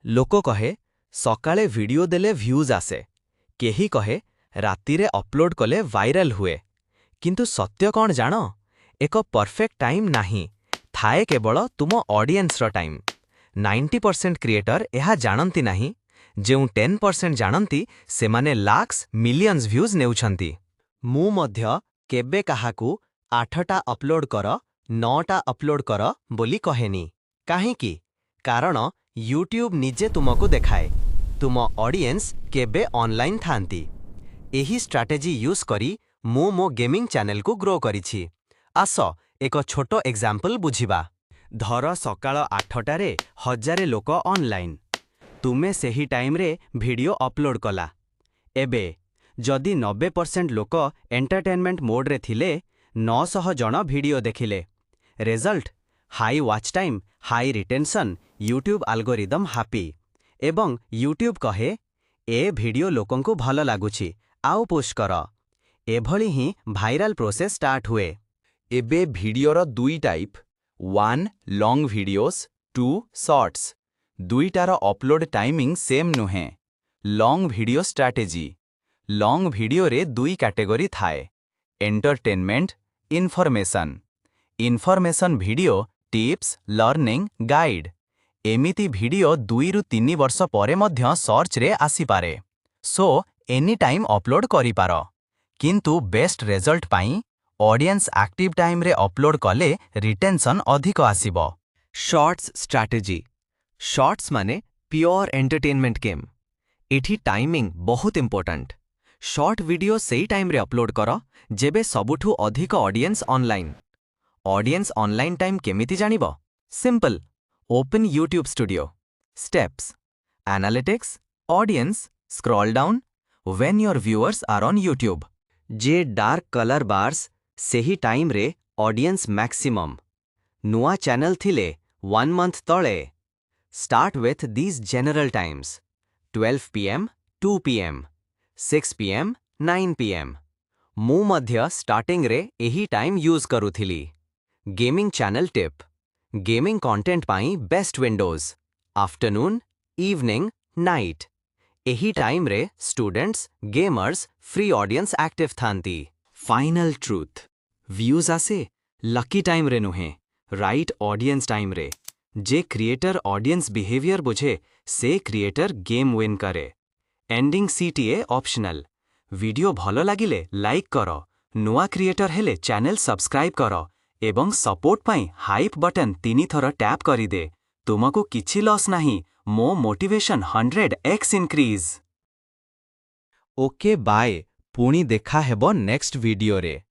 लोक कहे सकाळे वीडियो देले व्यूज आसे केही कहे रातिरे अपलोड कले वायरल हुए किंतु सत्य कौन जान एक परफेक्ट टाइम नाही थाए केवल तुम ऑडियंस रो टाइम 90% क्रिएटर यह जानती नहीं जेउ 10% जानती से माने लाक्स मिलियंस व्यूज नेउछंती मु मध्य केबे काहाकू 8टा अपलोड कर 9टा अपलोड कर बोली कहेनी काहेकी कारण यूट्यूब निजे तुमको देखाए तुम ऑडियंस केबे ऑनलाइन थांती एही स्ट्रैटेजी यूज करी मु मो गेमिंग चैनल को ग्रो करिछि आस एक छोटो एग्जांपल बुझिबा धर सकाळ 8टारे 1000 लोक ऑनलाइन तुमे सेही टाइम रे वीडियो अपलोड कला एबे जदि 90% लोक एंटरटेनमेंट मोड रे थिले 900 जन वीडियो देखिले result high watch time high retention YouTube algorithm happy एवं यूट्यूब कहे ए वीडियो लोकंकु भल लागुछि आउ पुश कर एभली ही भाइराल प्रोसेस स्टार्ट हुए एबे भिडियोर दुई टाइप 1 लॉन्ग वीडियोस 2 शॉर्ट्स दुईटार अपलोड टाइमिंग सेम नुहे long video strategy long video रे दुई कैटेगरी थाए entertainment information information video tips learning guide एमिति वीडियो 2 रु 3 वर्ष परे मध्य सर्च रे आसी पारे सो एनी टाइम अपलोड करि पारो किंतु बेस्ट रिजल्ट पाई ऑडियंस एक्टिव टाइम रे अपलोड कले रिटेंशन अधिक आसीबो शॉर्ट्स स्ट्रैटेजी शॉर्ट्स माने प्योर एंटरटेनमेंट गेम एठी टाइमिंग बहुत इंपोर्टेंट शॉर्ट वीडियो सेही टाइम रे अपलोड करो जेबे सबुठु अधिक ऑडियंस ऑनलाइन टाइम केमिति जानिबो simple open YouTube studio steps analytics audience scroll down when your viewers are on YouTube जे डार्क कलर बार्स सेही टाइम रे ऑडियंस मैक्सिमम नुआ चैनल थिले 1 मंथ तळे start with these general times 12 pm 2 pm 6 pm 9 pm मु मध्य starting रे एही time use करूथिली gaming channel tip gaming content पाई best windows afternoon evening night एही टाइम रे students gamers free audience active थांती फाइनल ट्रूथ व्यूज आसे lucky time रे नुहे राइट ऑडियंस टाइम रे जे क्रिएटर ऑडियंस बिहेवियर बुझे से क्रिएटर गेम विन करे एंडिंग सीटीए ऑप्शनल वीडियो भलो लागिले लाइक करो नुआ क्रिएटर हेले चैनल सब्सक्राइब करो एवं सपोर्ट पाई हाइप बटन 3 थर टैप करी दे तुमको किछि लॉस नहीं मो motivation 100x increase okay bye पुणी देखा हेबो नेक्स्ट वीडियो रे।